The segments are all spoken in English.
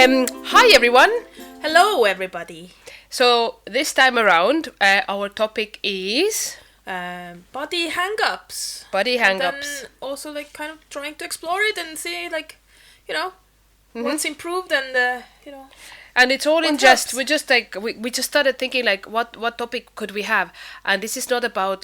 Hi everyone. Hello everybody. So this time around, our topic is Body hang-ups. body And hang-ups. then also kind of trying to explore it and see what's improved and And it's all in what jest. helps. We just started thinking what topic could we have, and this is not about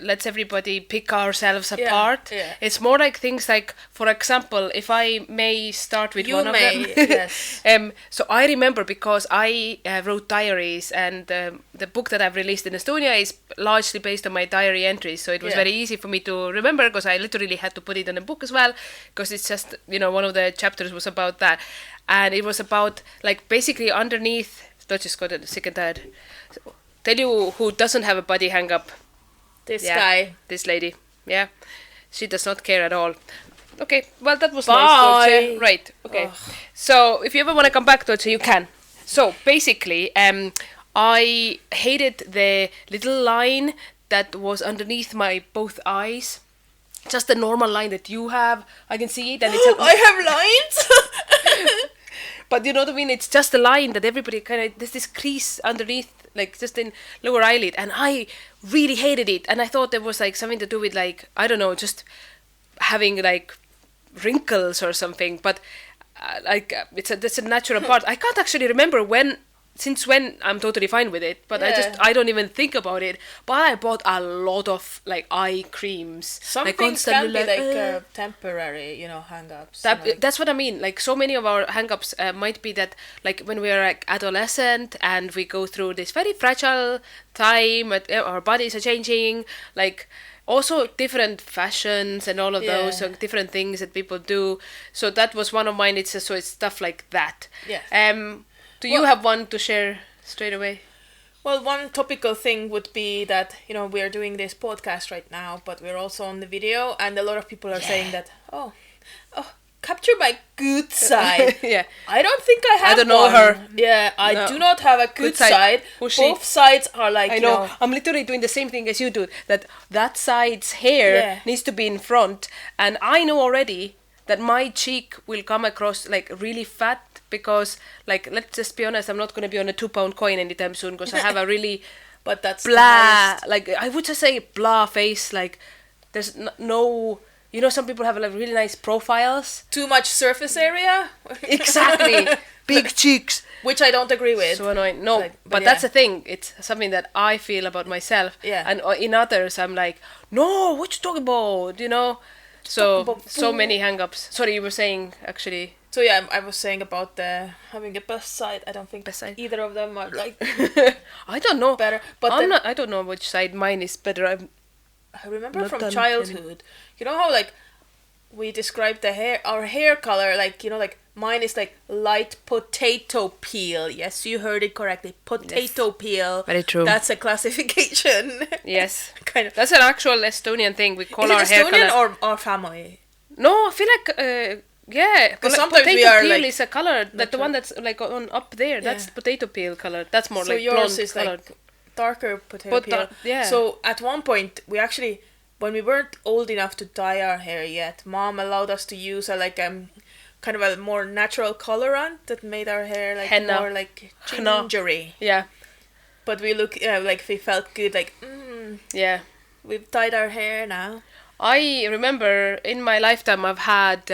let's everybody pick ourselves apart. Yeah. It's more like things like, for example, if I may start with You one may, of them. yes. So I remember because I wrote diaries, and the book that I've released in Estonia is largely based on my diary entries. So it was very easy for me to remember because I literally had to put it in a book as well, because it's just, one of the chapters was about that. And it was about, basically underneath, I just got sick and tired. Tell you who doesn't have a body hang-up. This guy. This lady. Yeah. She does not care at all. Okay, well, that was Bye. nice, Dolce. Right, okay. Ugh. So, if you ever want to come back, Dolce, you can. So, basically, I hated the little line that was underneath my both eyes. Just the normal line that you have. I can see it, and it's I have lines? but you know what I mean? It's just a line that everybody there's this crease underneath, just in lower eyelid, and I really hated it. And I thought there was something to do with I don't know, just having wrinkles or something. But that's a natural part. I can't actually remember since when I'm totally fine with it, but I don't even think about it. But I bought a lot of eye creams. Some things can be temporary, hang-ups. That's what I mean. So many of our hang-ups might be that when we are adolescent and we go through this very fragile time, our bodies are changing, also different fashions and all of those, different things that people do. So that was one of mine. It's stuff like that. Yeah. Do you have one to share straight away? Well, one topical thing would be that, we are doing this podcast right now, but we're also on the video, and a lot of people are saying that, oh, capture my good side. Yeah. I don't think I have I don't know one. her. Yeah, I do not have a good side. Who's Both she? sides are I know. I'm literally doing the same thing as you do. That side's hair needs to be in front, and I know already that my cheek will come across really fat, because let's just be honest, I'm not going to be on a 2-pound coin anytime soon, because I have a really but that's blah, I would just say blah face. There's no, some people have really nice profiles. Too much surface area. Exactly. Big cheeks. Which I don't agree with. So annoying. No, but that's the thing. It's something that I feel about myself. Yeah. And in others, I'm no, what you talking about? So many hang-ups. Sorry, you were saying, actually. So yeah, I was saying about having a best side. I don't think best side. Either of them are I don't know. better. But I don't know which side mine is better. I remember from childhood. You know how we described our hair color, mine is light potato peel. Yes, you heard it correctly. Potato peel. Very true. That's a classification. Yes. Kind of. That's an actual Estonian thing. We call our Is it hair Estonian color. or family? No, I feel yeah. Because sometimes potato we are peel is a color. That the one that's on up there. Yeah. That's potato peel color. That's more so blonde yours is colored. Darker potato peel. Yeah. So at one point we actually, when we weren't old enough to dye our hair yet, Mom allowed us to use kind of a more natural colorant that made our hair Henna. more gingery. Yeah. But we look we felt good, Yeah. we've dyed our hair now. I remember in my lifetime I've had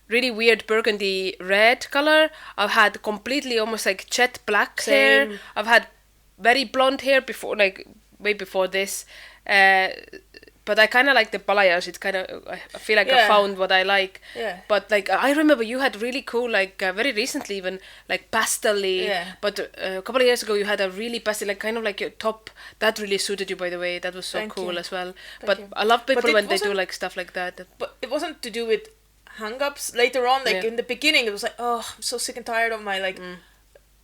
really weird burgundy red color. I've had completely almost jet black Same. hair. I've had very blonde hair before, way before this. But I kind of like the balayage. It's kind of, I feel I found what I like. Yeah. But I remember you had really cool, very recently even, pastel-y. Yeah. But a couple of years ago you had a really pastel, kind of your top. That really suited you, by the way. That was so Thank cool you. as well. Thank you. I love people But it when they do wasn't- stuff like that. But it wasn't to do with hang-ups. Later on, in the beginning, it was I'm so sick and tired of my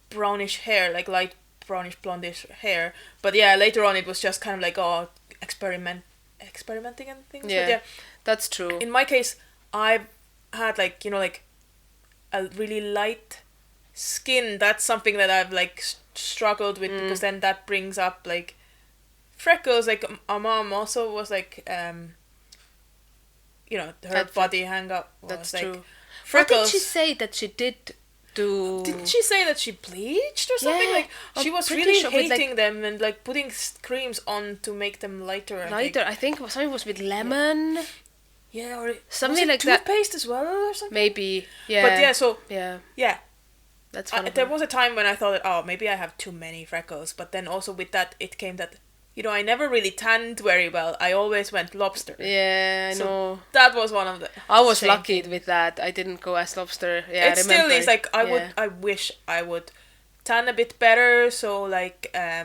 brownish hair, light brownish blondish hair. But yeah, later on it was just kind of experimenting and things. Yeah, but yeah, that's true. in my case, I had a really light skin. That's something that I've struggled with, because then that brings up freckles. Our mom also was her That's body hang up was That's true. What did freckles. she say that she did do? Didn't she say that she bleached or something? Yeah, Like she I'm was pretty really sure with, like, hating them and like putting creams on to make them lighter. Lighter. I think something was with lemon. Yeah, or Something was it like that. toothpaste as well or something. Maybe. Yeah. But yeah, so yeah. That's one of there them. was a time when I thought that, oh, maybe I have too many freckles. But then also with that, it came that, I never really tanned very well. I always went lobster. Yeah, I So know. that was one of the. I was shame lucky things. with that. I didn't go as lobster. Yeah, It I still remember. is like I wish I would tan a bit better. So like I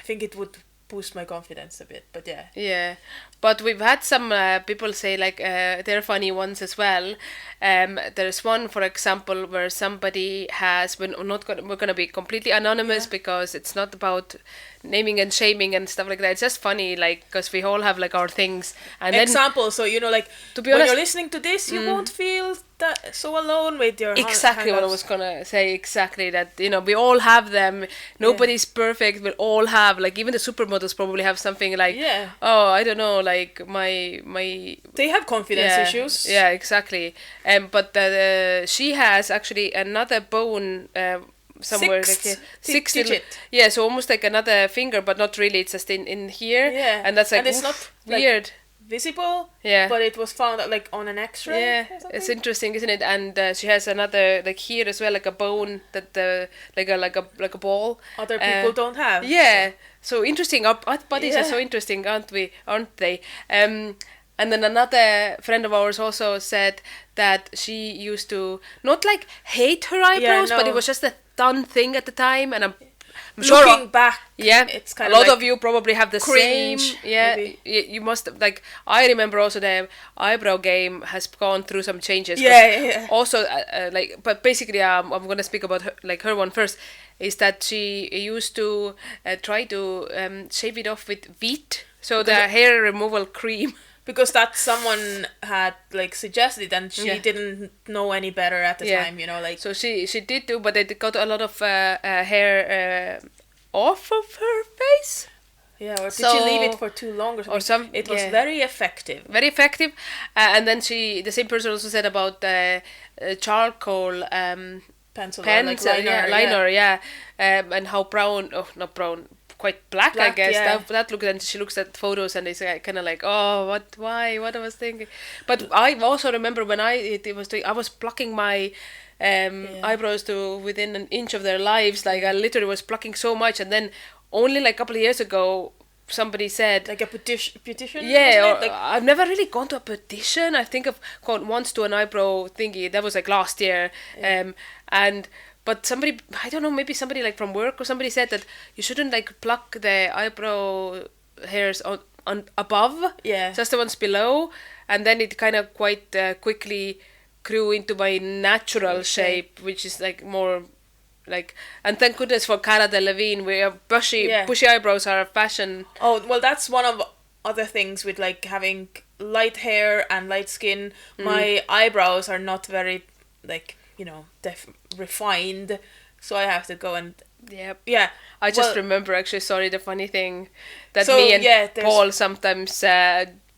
think it would boost my confidence a bit. But yeah. Yeah, but we've had some people say like they're funny ones as well. There's one, for example, where somebody has. We're gonna be completely anonymous because it's not about naming and shaming and stuff like that. It's just funny, like, because we all have like our things. And Example, so like to be when honest, you're listening to this, you won't feel that so alone with your exactly what I hang-ups. was gonna say. Exactly that, we all have them. Nobody's perfect. We all have, like, even the supermodels probably have something like, Yeah. oh, I don't know, like my They have confidence issues. Yeah, exactly. But she has actually another bone somewhere Sixth little, digit. yeah, so almost like another finger, but not really. It's just in here. Yeah. And that's like, And it's not, like, weird. visible. Yeah. But it was found like on an X-ray. Yeah, or something. it's interesting, isn't it? And she has another, like, here as well, like a bone that like a ball. Other people don't have. Yeah, so interesting. Our bodies are Yeah. so interesting, aren't they? And then another friend of ours also said that she used to not like hate her eyebrows, but no. it was just a done thing at the time. And I'm Looking back, yeah, it's kind a lot like of you probably have the cringe, same. Yeah, maybe. you must have, like, I remember also the eyebrow game has gone through some changes. Yeah. Also, like, but basically, I'm gonna speak about her one first. Is that she used to try to shave it off with wheat, so the hair removal cream. Because that someone had like suggested, and she didn't know any better at the time. Like So she did do, but it got a lot of hair off of her face. Yeah, or did she leave it for too long or something? It was very effective. Very effective. And then the same person also said about charcoal Pencil pens, or like liner, and how brown, not brown, quite black, I guess. Yeah. That look, and she looks at photos and it's kind of like, oh, what I was thinking. But I also remember when I was plucking my eyebrows to within an inch of their lives. Like, I literally was plucking so much, and then only like a couple of years ago somebody said, like a petition. yeah, wasn't it? Like, I've never really gone to a petition. I think I've gone once to an eyebrow thingy. That was like last year. But somebody, I don't know, maybe somebody like from work or somebody said that you shouldn't like pluck the eyebrow hairs on above, just the ones below, and then it kind of quite quickly grew into my natural shape, which is like more like, and thank goodness for Cara Delevingne, where bushy eyebrows are a fashion. Oh, well, that's one of other things with like having light hair and light skin. My eyebrows are not very like, refined, so I have to go and I just remember, actually, sorry, the funny thing that me and Paul sometimes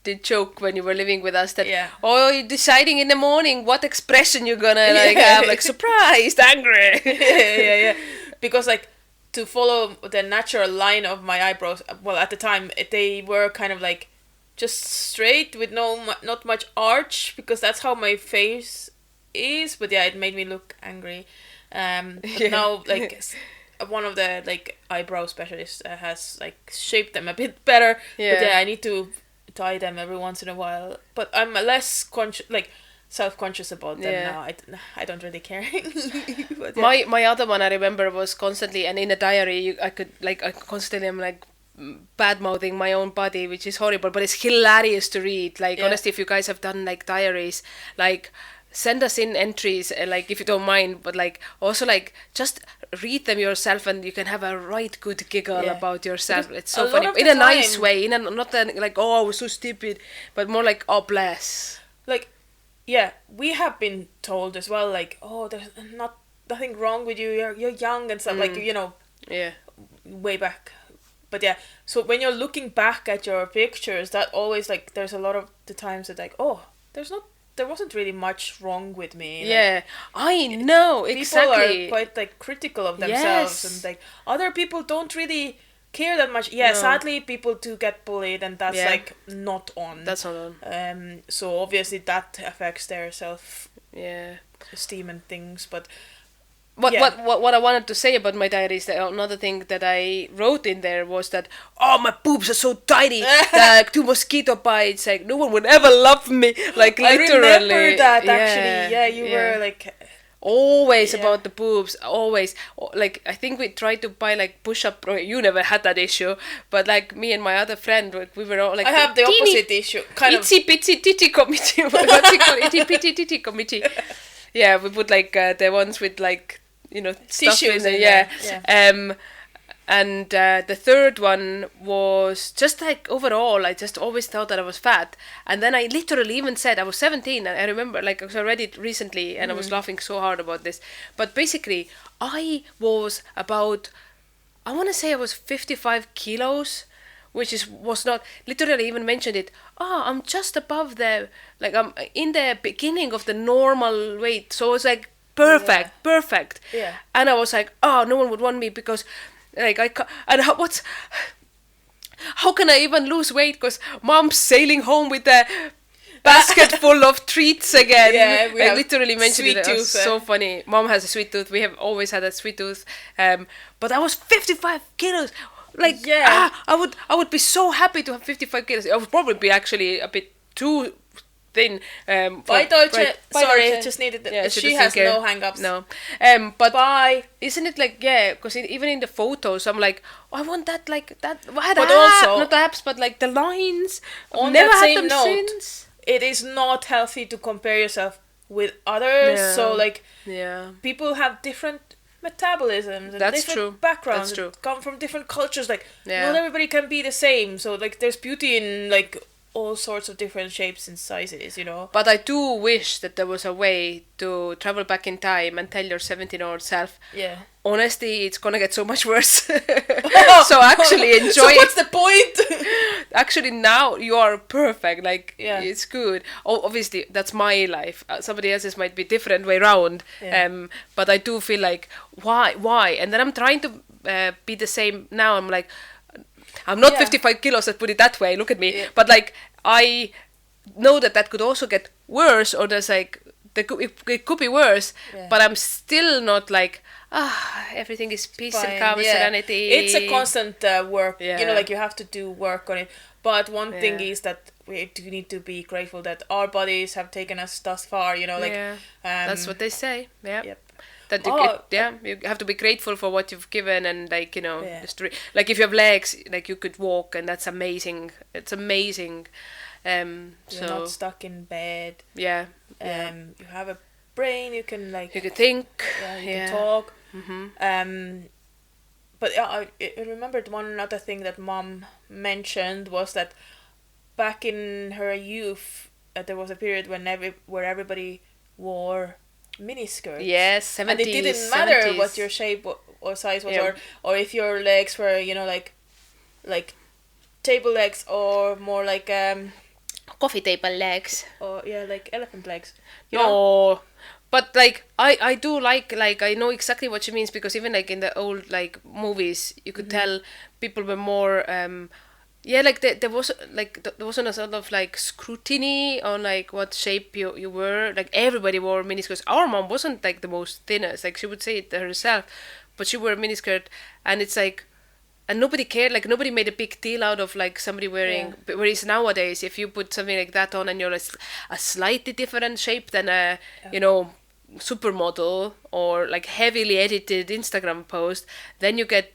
did joke when you were living with us that you're deciding in the morning what expression you're gonna like have, like surprised, angry. yeah because like to follow the natural line of my eyebrows, well, at the time they were kind of like just straight with not much arch, because that's how my face is, but it made me look angry. But now like one of the like eyebrow specialists has like shaped them a bit better, but I need to dye them every once in a while, but I'm less self-conscious about them now. I don't really care. But, my other one I remember was constantly, and in a diary I constantly am like bad mouthing my own body, which is horrible, but it's hilarious to read. Like, honestly, if you guys have done like diaries, like, send us in entries, like, if you don't mind, but like also like just read them yourself and you can have a right good giggle about yourself. Because it's so funny in a nice way, not like, oh, I was so stupid, but more like, oh, bless. Like, we have been told as well, like, oh, there's nothing wrong with you, you're young and stuff, like, way back. But so when you're looking back at your pictures, that always, like, there's a lot of the times that like, oh, there's there wasn't really much wrong with me. Yeah, I know, exactly. People are quite like critical of themselves, and like other people don't really care that much. Yeah, sadly people do get bullied, and that's like not on. That's not on. So obviously that affects their self esteem and things, but what I wanted to say about my diary is that another thing that I wrote in there was that my boobs are so tiny, like 2 mosquito bites, like no one would ever love me, like literally. I remember that actually. Yeah, you were like always about the boobs, always. Like I think we tried to buy like push-up. You never had that issue, but like me and my other friend, we were all like. I have the opposite issue. Kind of itsy bitsy titty committee. What's it called? Itty bitty titty committee. Yeah, we put like the ones with like stuff in there. And the third one was just like overall, I just always thought that I was fat. And then I literally even said, I was 17, and I remember, like, I read it recently, and I was laughing so hard about this. But basically, I was about, I want to say I was 55 kilos, which was not, literally even mentioned it, I'm just above like, I'm in the beginning of the normal weight. So it was like, perfect. Yeah. And I was like, no one would want me because... Like how can I even lose weight? Because mom's sailing home with a basket full of treats again. Yeah, we I literally mentioned sweet it. It tooth, was so funny. Mom has a sweet tooth. We have always had a sweet tooth. But I was 55 kilos. Like, I would be so happy to have 55 kilos. I would probably be actually a bit too thin. Sorry, just needed. She has no hang-ups. No. But bye. Isn't it like because even in the photos, I'm like, I want that like that. But also not the abs, but like the lines. On never that had same them note, since. It is not healthy to compare yourself with others. Yeah. So like, people have different metabolisms and different backgrounds. That's true. Come from different cultures. Like not everybody can be the same. So like, there's beauty in like all sorts of different shapes and sizes, But I do wish that there was a way to travel back in time and tell your 17-year-old self, honestly, it's gonna get so much worse. So actually enjoy so what's the point? Actually, now you are perfect. Like, it's good. Obviously, that's my life. Somebody else's might be different way around. But I do feel like, why? And then I'm trying to be the same now. I'm like, I'm not 55 kilos, let's put it that way, look at me. But like, I know that could also get worse, or there's like, it could be worse, but I'm still not like, everything is peace and calm and serenity. It's a constant work, like you have to do work on it. But one thing is that we do need to be grateful that our bodies have taken us thus far, that's what they say. Yep. That you have to be grateful for what you've given, and like just like if you have legs, like you could walk, and that's amazing. It's amazing. You're not stuck in bed. You have a brain. You can like. You can think. You can talk. Mm-hmm. But I remembered one other thing that Mom mentioned was that back in her youth, there was a period where everybody wore miniskirts. Yes, 70s. And it didn't matter 70s. what your shape or size was, or if your legs were, like table legs, or more like coffee table legs. Or like elephant legs. No, but like I do like I know exactly what she means, because even like in the old like movies, you could tell people were more like there wasn't a sort of like scrutiny on like what shape you were. Like everybody wore miniskirts. Our mom wasn't like the most thinnest, like she would say it herself, but she wore a miniskirt, and it's like, and nobody cared, like nobody made a big deal out of like somebody wearing. Whereas nowadays, if you put something like that on and you're a slightly different shape than a supermodel or like heavily edited Instagram post, then you get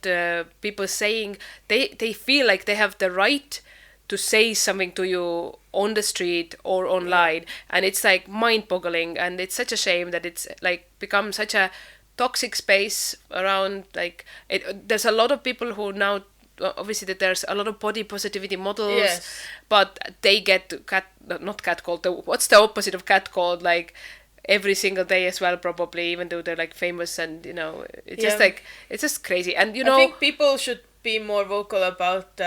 people saying they feel like they have the right to say something to you on the street or online, and it's like mind-boggling, and it's such a shame that it's like become such a toxic space around like it. There's a lot of people who now, obviously, that there's a lot of body positivity models, but they get not catcalled. What's the opposite of catcalled? Like every single day as well, probably, even though they're like famous, and it's just like, it's just crazy. And I think people should be more vocal about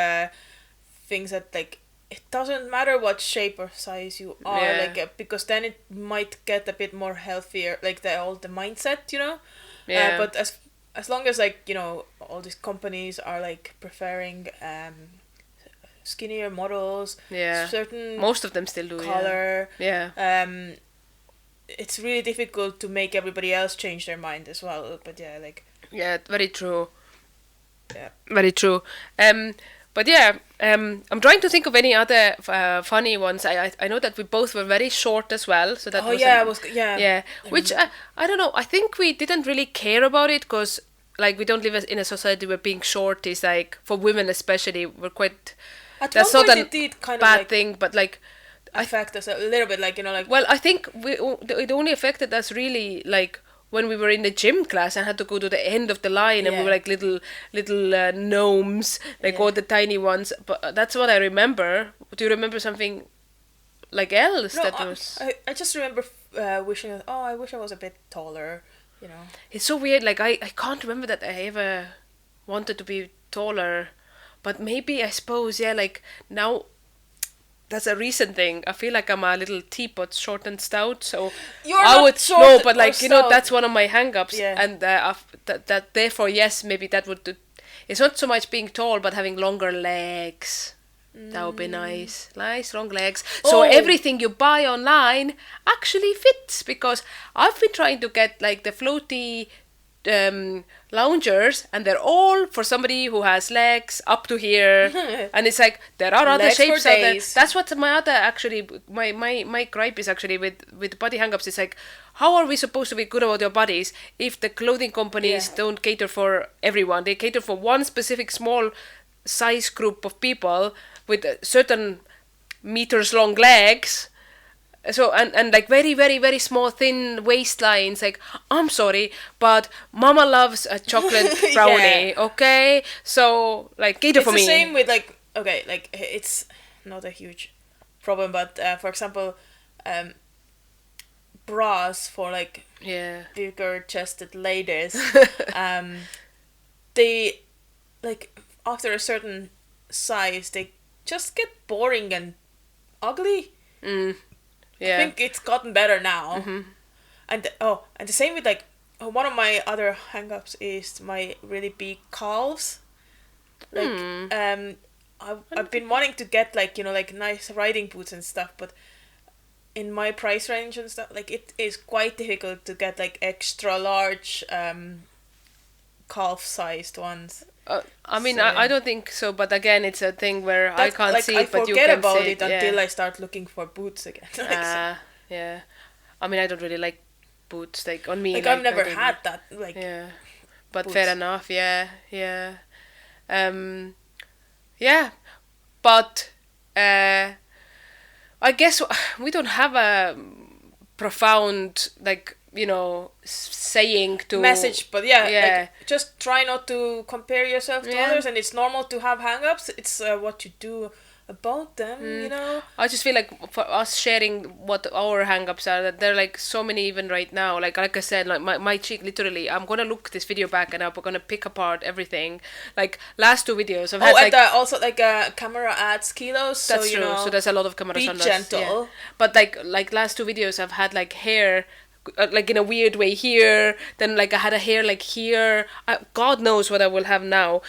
things that like it doesn't matter what shape or size you are, Yeah. like because then it might get a bit more healthier, like the mindset, you know. Yeah. But as long as like all these companies are like preferring skinnier models, Yeah. certain Most of them still do. color, Yeah. it's really difficult to make everybody else change their mind as well. But yeah, like Yeah. Very true. yeah. Very true. But yeah, I'm trying to think of any other funny ones. I know that we both were very short as well, so that Oh was yeah, it was yeah. yeah. I Which remember. I don't know. I think we didn't really care about it because like we don't live in a society where being short is like for women especially. We're quite At that's one not point a it did kind of bad like thing, but like affect us a little bit, like like. well, I think it only affected us really like when we were in the gym class and had to go to the end of the line and we Yeah. were like little gnomes, like Yeah. all the tiny ones. But that's what I remember. Do you remember something like else No, that was? I just remember wishing that, oh, I wish I was a bit taller, you know. It's so weird. Like I can't remember that I ever wanted to be taller, but maybe I suppose yeah. Like now that's a recent thing. I feel like I'm a little teapot, short and stout. So You're I not would short no, but or like stout. that's one of my hang-ups. Yeah. And that therefore yes, maybe that would. It's not so much being tall, but having longer legs. That would be nice. Nice long legs. So Oh. everything you buy online actually fits because I've been trying to get like the floaty loungers and they're all for somebody who has legs up to here and it's like there are other Legs for shapes out there. days. That's what my other actually my gripe is actually with body hang-ups. It's like how are we supposed to be good about your bodies if the clothing companies Yeah. don't cater for everyone? They cater for one specific small size group of people with certain meters long legs. So and like very very very small thin waistlines. Like I'm sorry, but Mama loves a chocolate brownie. Yeah. Okay, so like cater It's for the me. same with like, okay, like it's not a huge problem, but for example, bras for like Yeah. bigger chested ladies, they like after a certain size they just get boring and ugly. Mm. Yeah. I think it's gotten better now. And the same with like one of my other hang-ups is my really big calves. Like I've been wanting to get like like nice riding boots and stuff, but in my price range and stuff, like it is quite difficult to get like extra large calf sized ones. I mean, So, I don't think so, but again, it's a thing where I That- can't like, see I it, but you forget can about see it yeah. until I start looking for boots again. Yeah. I mean, I don't really like boots. Like on me, Like I've I never don't- had that. Like Yeah, but boots. fair enough. Yeah. Yeah, but I guess we don't have a profound like saying to message, but yeah, Yeah. like, just try not to compare yourself to Yeah. others, and it's normal to have hang-ups. It's what you do about them, Mm. you know. I just feel like for us sharing what our hang-ups are, that there are like so many even right now. Like I said, like my cheek literally, I'm gonna look this video back and I'm gonna pick apart everything. Like last two videos I've had And like also like camera adds kilos, that's so you true. know. So there's a lot of cameras be on us. gentle. Yeah. But like last two videos I've had like hair like in a weird way here, then like I had a hair like here. God knows what I will have now.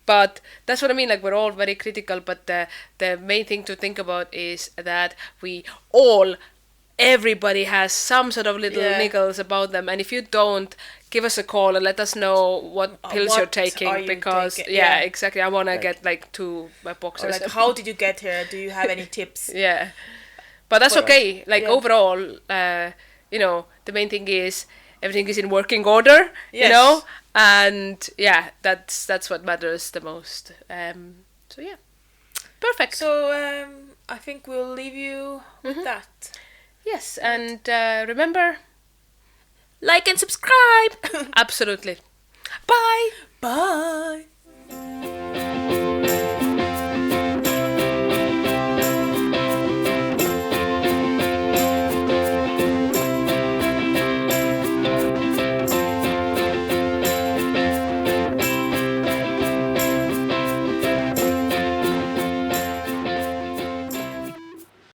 But that's what I mean, like we're all very critical, but the main thing to think about is that everybody has some sort of little Yeah. niggles about them, and if you don't, give us a call and let us know what pills you're what taking, are you because taking? yeah, Yeah. exactly, I want to Like- get like 2 Or boxes. like, how did you get here? Do you have any tips? Yeah, but that's But, okay. Like yeah. overall, the main thing is everything is in working order. Yes. And yeah, that's what matters the most. So yeah, perfect. So I think we'll leave you with Mm-hmm. that. Yes, and remember, Like and subscribe. absolutely. Bye. Bye.